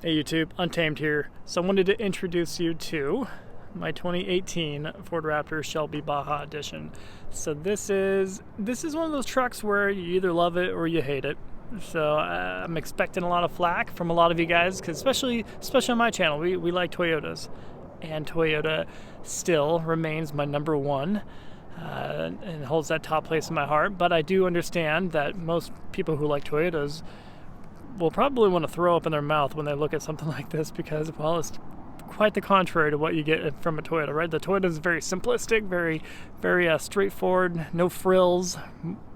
Hey YouTube, Untamed here. So I wanted to introduce you to my 2018 Ford Raptor Shelby Baja edition. So this is one of those trucks where you either love it or you hate it. So I'm expecting a lot of flack from a lot of you guys, because especially on my channel, we like Toyotas, and Toyota still remains my number one. And holds that top place in my heart. But I do understand that most people who like Toyotas will probably want to throw up in their mouth when they look at something like this, because, well, it's quite the contrary to what you get from a Toyota, right? The Toyota is very simplistic, very straightforward, no frills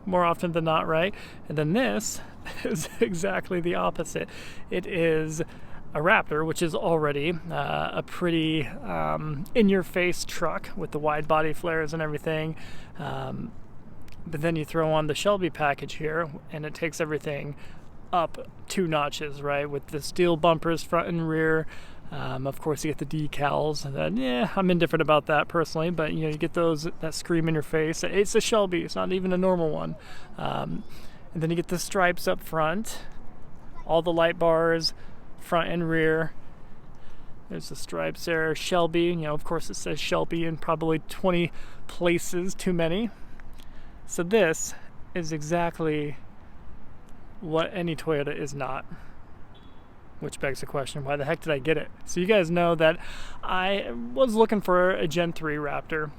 more often than not, right? And then this is exactly the opposite. It is a Raptor, which is already a pretty in-your-face truck with the wide body flares and everything. But then you throw on the Shelby package here, and it takes everything up 2 notches, right? With the steel bumpers front and rear. Of course, you get the decals. And then, yeah, I'm indifferent about that personally, but you get those that scream in your face. It's a Shelby. It's not even a normal one. And then you get the stripes up front, all the light bars, front and rear. There's the stripes there. Shelby, of course it says Shelby in probably 20 places too many. So this is exactly what any Toyota is not. Which begs the question, why the heck did I get it? So you guys know that I was looking for a Gen 3 Raptor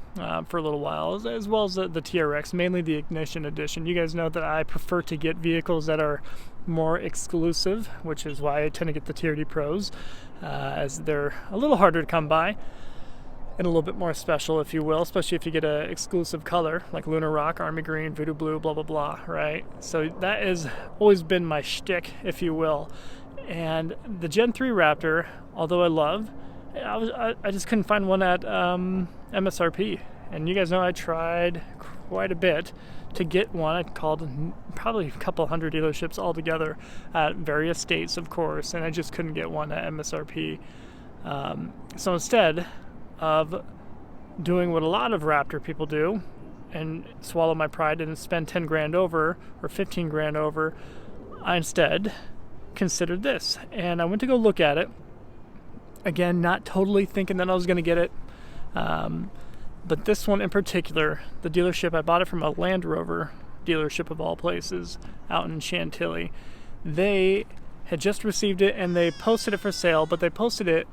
for a little while, as well as the TRX, mainly the Ignition Edition. You guys know that I prefer to get vehicles that are more exclusive, which is why I tend to get the TRD Pros, as they're a little harder to come by and a little bit more special, if you will, especially if you get an exclusive color like Lunar Rock, Army Green, Voodoo Blue, blah, blah, blah, right? So that has always been my shtick, if you will. And the Gen 3 Raptor, although I love, I just couldn't find one at MSRP. And you guys know I tried quite a bit to get one. I called probably a couple hundred dealerships altogether at various states, of course, and I just couldn't get one at MSRP. So instead of doing what a lot of Raptor people do and swallow my pride and spend 10 grand over or 15 grand over, I instead considered this, and I went to go look at it again, not totally thinking that I was going to get it, but this one in particular, the dealership, I bought it from a Land Rover dealership of all places out in Chantilly. They had just received it and they posted it for sale, but they posted it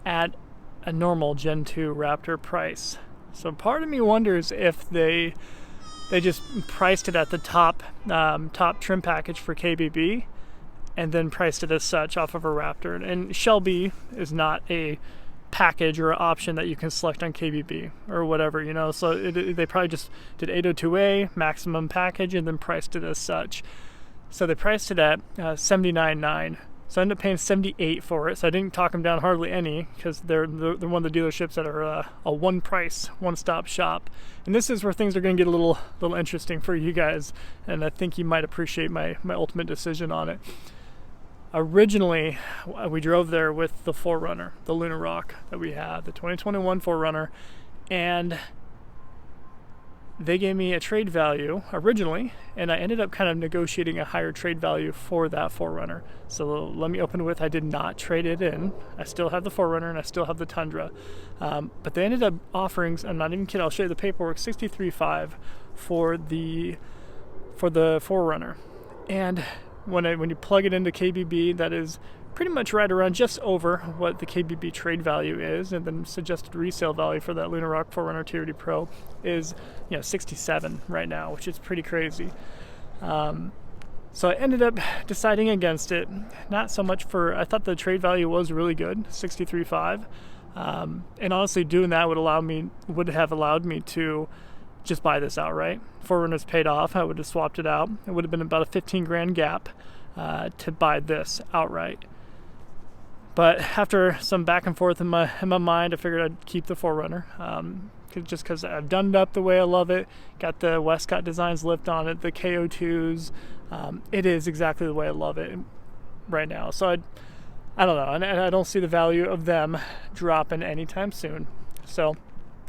at a normal Gen 2 Raptor price. So part of me wonders if they just priced it at the top trim package for KBB, and then priced it as such off of a Raptor. And Shelby is not a package or an option that you can select on KBB or whatever, so they probably just did 802A maximum package and then priced it as such. So they priced it at $79,900. So I ended up paying $78,000 for it. So I didn't talk them down hardly any, because they're one of the dealerships that are a one-stop shop. And this is where things are going to get a little interesting for you guys, and I think you might appreciate my ultimate decision on it. Originally, we drove there with the 4Runner, the Lunar Rock that we had, the 2021 4Runner, and they gave me a trade value originally, and I ended up kind of negotiating a higher trade value for that 4Runner. So let me open with, I did not trade it in. I still have the 4Runner and I still have the Tundra, but they ended up offering, I'm not even kidding, I'll show you the paperwork, $63,500 for the 4Runner. And when you plug it into KBB, that is pretty much right around just over what the KBB trade value is, and then suggested resale value for that Lunar Rock 4Runner TRD Pro is $67,000 right now, which is pretty crazy. So I ended up deciding against it, not so much for, I thought the trade value was really good, $63,500, and honestly doing that would have allowed me to just buy this outright. 4Runner's paid off, I would have swapped it out. It would have been about a 15 grand gap to buy this outright. But after some back and forth in my mind, I figured I'd keep the 4Runner, just because I've done it up the way I love it. Got the Westcott Designs lift on it, the KO2s. It is exactly the way I love it right now. So I don't know, and I don't see the value of them dropping anytime soon. So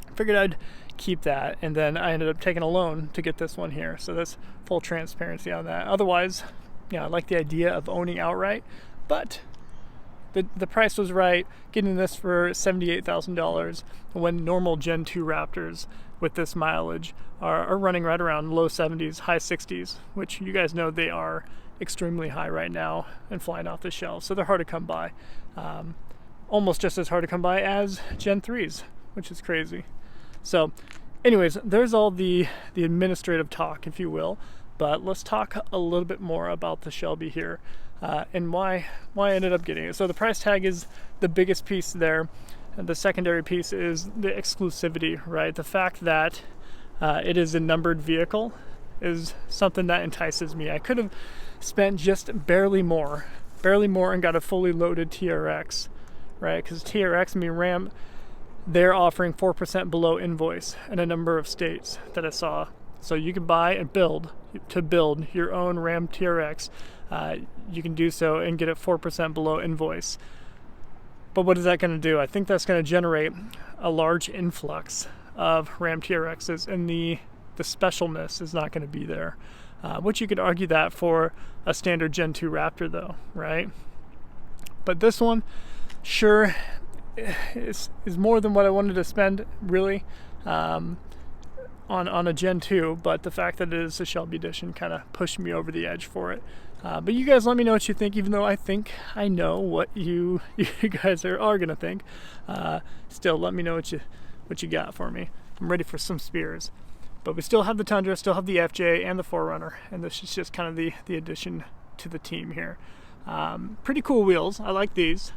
I figured I'd keep that, and then I ended up taking a loan to get this one here. So that's full transparency on that. Otherwise, I like the idea of owning outright, but the price was right, getting this for $78,000 when normal Gen 2 Raptors with this mileage are running right around low 70s, high 60s, which you guys know they are extremely high right now and flying off the shelf. So they're hard to come by. Almost just as hard to come by as Gen 3s, which is crazy. So anyways, there's all the administrative talk, if you will, but let's talk a little bit more about the Shelby here and why I ended up getting it. So the price tag is the biggest piece there. And the secondary piece is the exclusivity, right? The fact that it is a numbered vehicle is something that entices me. I could have spent just barely more and got a fully loaded TRX, right? Because TRX, I mean Ram, they're offering 4% below invoice in a number of states that I saw. So you can buy and build your own Ram TRX. You can do so and get it 4% below invoice. But what is that going to do? I think that's going to generate a large influx of Ram TRXs, and the specialness is not going to be there. Which you could argue that for a standard Gen 2 Raptor though, right? But this one, sure, is more than what I wanted to spend, really, on a Gen 2, but the fact that it is a Shelby edition kind of pushed me over the edge for it. But you guys let me know what you think, even though I think I know what you guys are going to think. Still, let me know what you got for me. I'm ready for some spears. But we still have the Tundra, still have the FJ and the 4Runner, and this is just kind of the addition to the team here. Pretty cool wheels. I like these.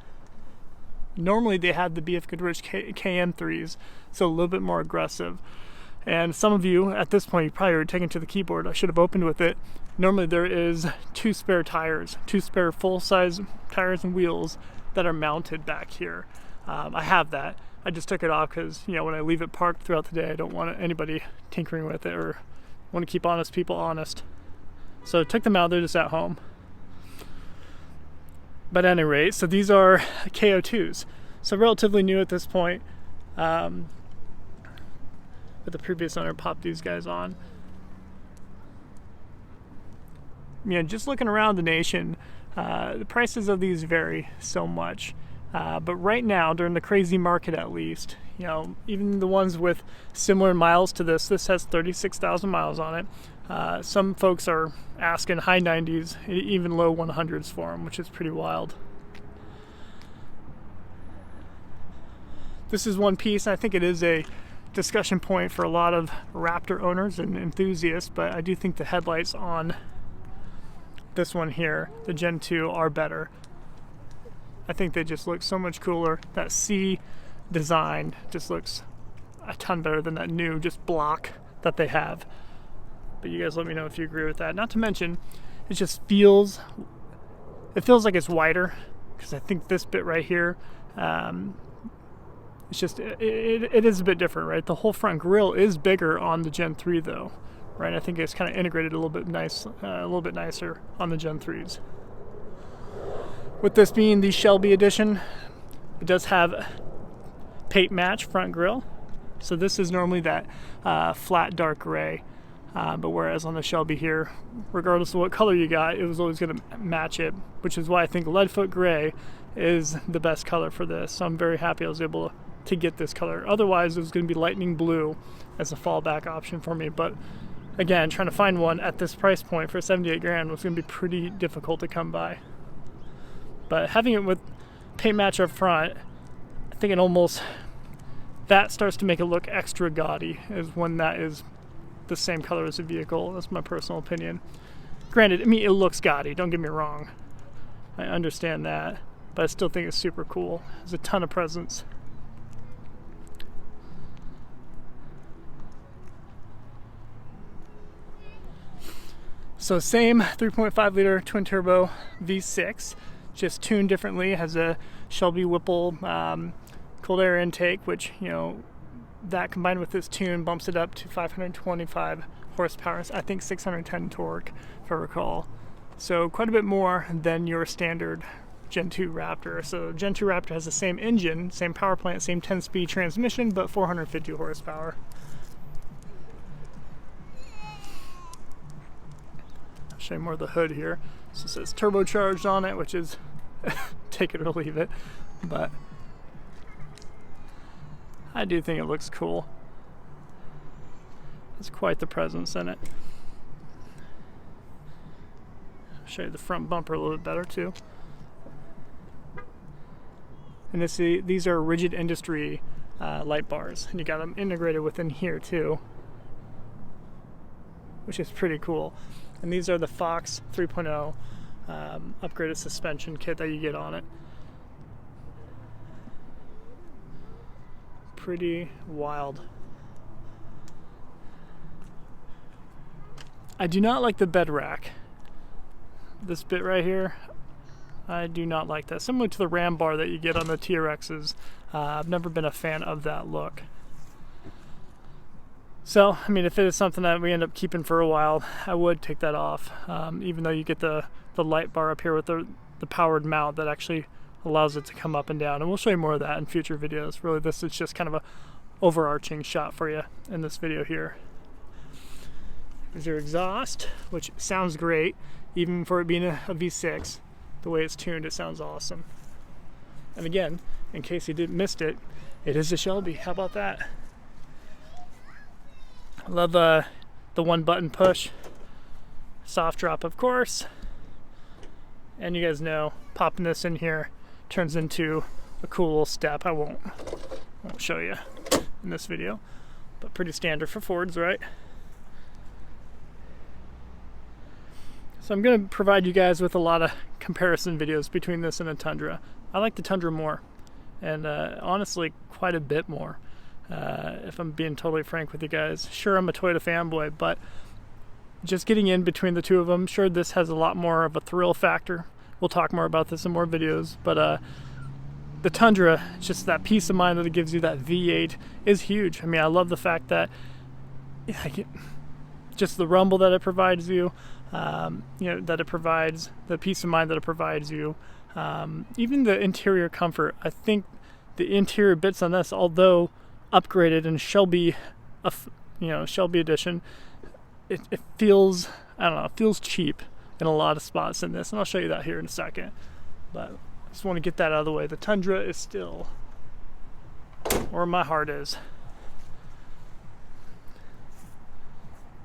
Normally they had the BF Goodrich KM3s, so a little bit more aggressive. And some of you, at this point, you probably are taking to the keyboard. I should have opened with it. Normally there is two spare full-size tires and wheels that are mounted back here. I have that. I just took it off because, you know, when I leave it parked throughout the day, I don't want anybody tinkering with it, or want to keep honest people honest. So I took them out. They're just at home. But at any rate, so these are KO2s. So relatively new at this point. But the previous owner popped these guys on. You know, just looking around the nation, the prices of these vary so much. But right now, during the crazy market at least, you know, even the ones with similar miles to this has 36,000 miles on it. Some folks are asking high 90s, even low 100s for them, which is pretty wild. This is one piece. I think it is a discussion point for a lot of Raptor owners and enthusiasts, but I do think the headlights on this one here, the Gen 2, are better. I think they just look so much cooler. That C design just looks a ton better than that new just block that they have. But you guys let me know if you agree with that. Not to mention, it just feels like it's wider, because I think this bit right here, it's just, it is a bit different, right? The whole front grille is bigger on the Gen 3 though, right? I think it's kind of integrated a little bit nicer on the Gen 3s. With this being the Shelby edition, it does have paint match front grille. So this is normally that flat dark gray, but whereas on the Shelby here, regardless of what color you got, it was always going to match it, which is why I think Leadfoot gray is the best color for this. So I'm very happy I was able to get this color. Otherwise, it was going to be lightning blue as a fallback option for me. But again, trying to find one at this price point for 78 grand was going to be pretty difficult to come by. But having it with paint match up front, I think it almost, that starts to make it look extra gaudy, is when that is the same color as the vehicle. That's my personal opinion. Granted, I mean, it looks gaudy, don't get me wrong. I understand that, but I still think it's super cool. There's a ton of presence. So same 3.5 liter twin turbo V6, just tuned differently. It has a Shelby Whipple cold air intake, which, you know, that combined with this tune bumps it up to 525 horsepower. I think 610 torque, if I recall. So quite a bit more than your standard Gen 2 Raptor. So Gen 2 Raptor has the same engine, same power plant, same 10-speed transmission, but 450 horsepower. I'll show you more of the hood here. So it says turbocharged on it, which is take it or leave it, but I do think it looks cool. It's quite the presence in it. I'll show you the front bumper a little bit better too. And these are Rigid Industry light bars, and you got them integrated within here too, which is pretty cool. And these are the Fox 3.0 upgraded suspension kit that you get on it. Pretty wild. I do not like the bed rack. This bit right here, I do not like that. Similar to the ram bar that you get on the TRXs. I've never been a fan of that look. So, I mean, if it is something that we end up keeping for a while, I would take that off. Even though you get the light bar up here with the powered mount that actually allows it to come up and down. And we'll show you more of that in future videos. Really, this is just kind of a overarching shot for you in this video here. There's your exhaust, which sounds great, even for it being a V6. The way it's tuned, it sounds awesome. And again, in case you missed it, it is a Shelby. How about that? I love the one button push. Soft drop, of course. And you guys know, popping this in here turns into a cool little step. I won't show you in this video, but pretty standard for Fords, right? So I'm going to provide you guys with a lot of comparison videos between this and the Tundra. I like the Tundra more, and honestly quite a bit more, if I'm being totally frank with you guys. Sure, I'm a Toyota fanboy, but just getting in between the two of them, sure, this has a lot more of a thrill factor. We'll talk more about this in more videos, but the Tundra, just that peace of mind that it gives you, that V8, is huge. I mean, I love the fact that just the rumble that it provides you, that it provides, the peace of mind that it provides you, even the interior comfort. I think the interior bits on this, although upgraded in Shelby, Shelby edition, it feels, I don't know, it feels cheap in a lot of spots in this, and I'll show you that here in a second. But I just want to get that out of the way. The Tundra is still where my heart is,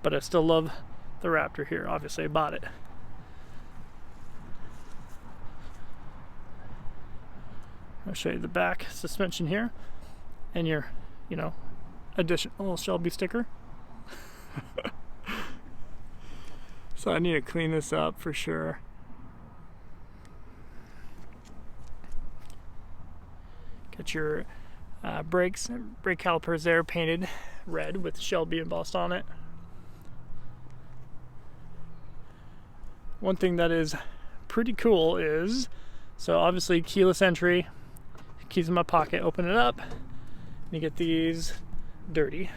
but I still love the Raptor here. Obviously, I bought it. I'll show you the back suspension here, and your, additional Shelby sticker. So I need to clean this up for sure. Got your brake calipers there painted red with Shelby embossed on it. One thing that is pretty cool is, so obviously keyless entry, keys in my pocket, open it up, and you get these dirty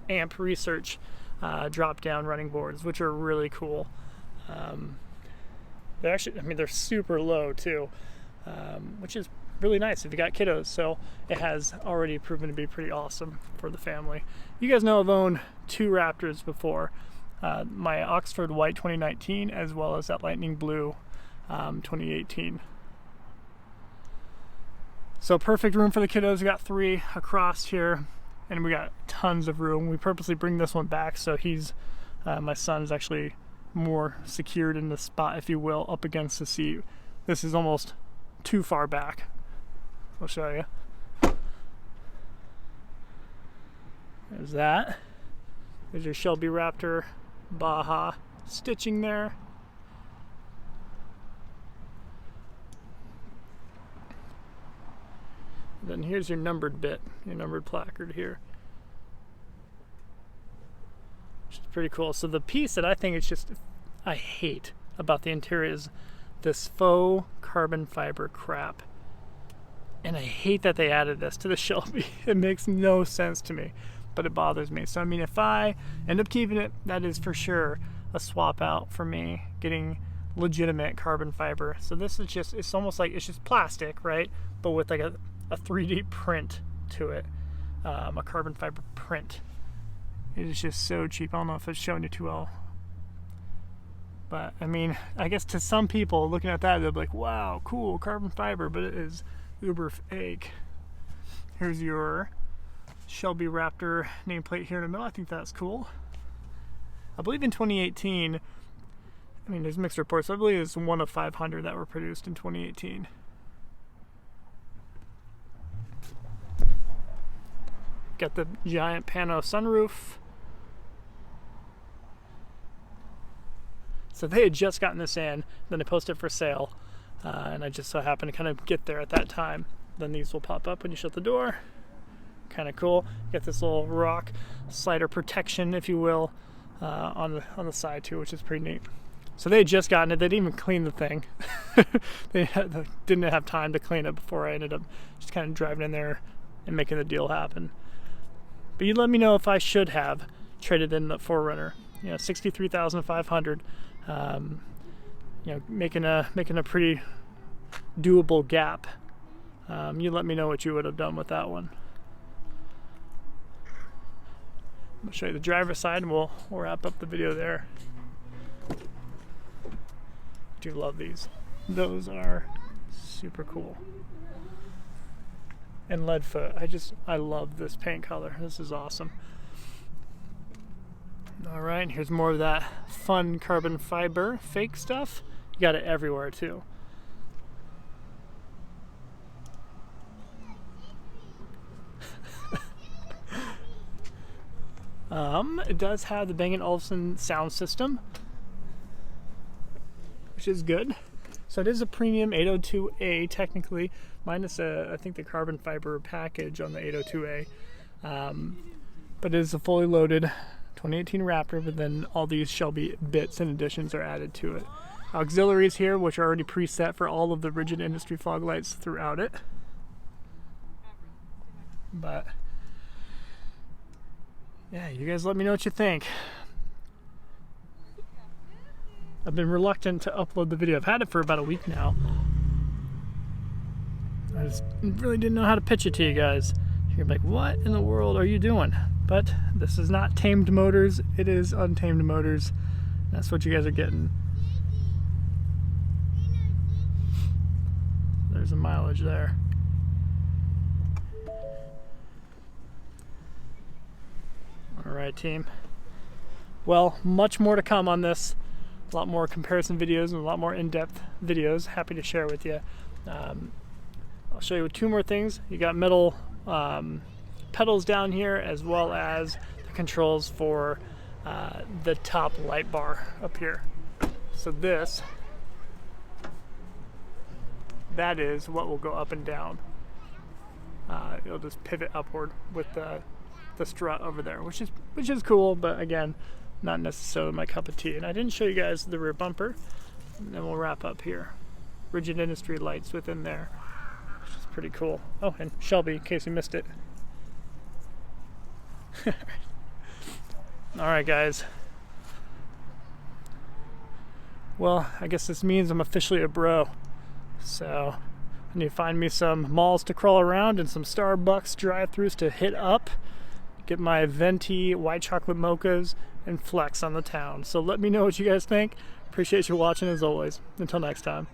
amp research drop down running boards, which are really cool. They're actually, they're super low too, which is really nice if you got kiddos. So it has already proven to be pretty awesome for the family. You guys know I've owned two Raptors before. My Oxford White 2019, as well as that Lightning Blue 2018. So perfect room for the kiddos. We got 3 across here, and we got tons of room. We purposely bring this one back so my son is actually more secured in the spot, if you will, up against the seat. This is almost too far back. I'll show you. There's that. There's your Shelby Raptor Baja stitching there. Then here's your numbered bit, your numbered placard here, which is pretty cool. So the piece that I think I hate about the interior is this faux carbon fiber crap. And I hate that they added this to the Shelby. It makes no sense to me, but it bothers me. So I mean, if I end up keeping it, that is for sure a swap out for me, getting legitimate carbon fiber. So this is just, it's almost like, it's just plastic, right? But with like a 3D print to it, a carbon fiber print. It is just so cheap. I don't know if it's showing you too well. But I mean, I guess to some people looking at that, they'll be like, wow, cool, carbon fiber, but it is uber fake. Here's your Shelby Raptor nameplate here in the middle. I think that's cool. I believe in 2018, I mean, there's mixed reports, so I believe it's one of 500 that were produced in 2018. Got the giant pano sunroof. So they had just gotten this in, then they posted it for sale, and I just so happened to kind of get there at that time. Then these will pop up when you shut the door. Kind of cool. Get this little rock slider protection, if you will, on the side too, which is pretty neat. So they had just gotten it. They didn't even clean the thing. Didn't have time to clean it before I ended up just kind of driving in there and making the deal happen. But you let me know if I should have traded in the 4Runner. You know, 63,500. You know, making a pretty doable gap. You let me know what you would have done with that one. I'll show you the driver's side and we'll wrap up the video there. Do love these. Those are super cool. And lead foot. I love this paint color. This is awesome. All right, here's more of that fun carbon fiber fake stuff. You got it everywhere too. It does have the Bang & Olufsen sound system, which is good. So it is a premium 802A technically, minus I think the carbon fiber package on the 802A. But it is a fully loaded 2018 Raptor, but then all these Shelby bits and additions are added to it. Auxiliaries here, which are already preset for all of the rigid industry fog lights throughout it. But yeah, you guys let me know what you think. I've been reluctant to upload the video. I've had it for about a week now. I just really didn't know how to pitch it to you guys. You're like, what in the world are you doing? But this is not tamed motors, it is untamed motors. That's what you guys are getting. There's a mileage there. Alright, team. Well, much more to come on this. A lot more comparison videos and a lot more in-depth videos. Happy to share with you. I'll show you two more things. You got metal pedals down here, as well as the controls for the top light bar up here. So that is what will go up and down. It'll just pivot upward with the strut over there, which is cool, but again, not necessarily my cup of tea. And I didn't show you guys the rear bumper, and then we'll wrap up here. Rigid industry lights within there, which is pretty cool. Oh, and Shelby, in case you missed it. Alright guys, well, I guess this means I'm officially a bro, so I need to find me some malls to crawl around and some Starbucks drive-thrus to hit up, get my venti white chocolate mochas and flex on the town. So let me know what you guys think. Appreciate you watching as always. Until next time.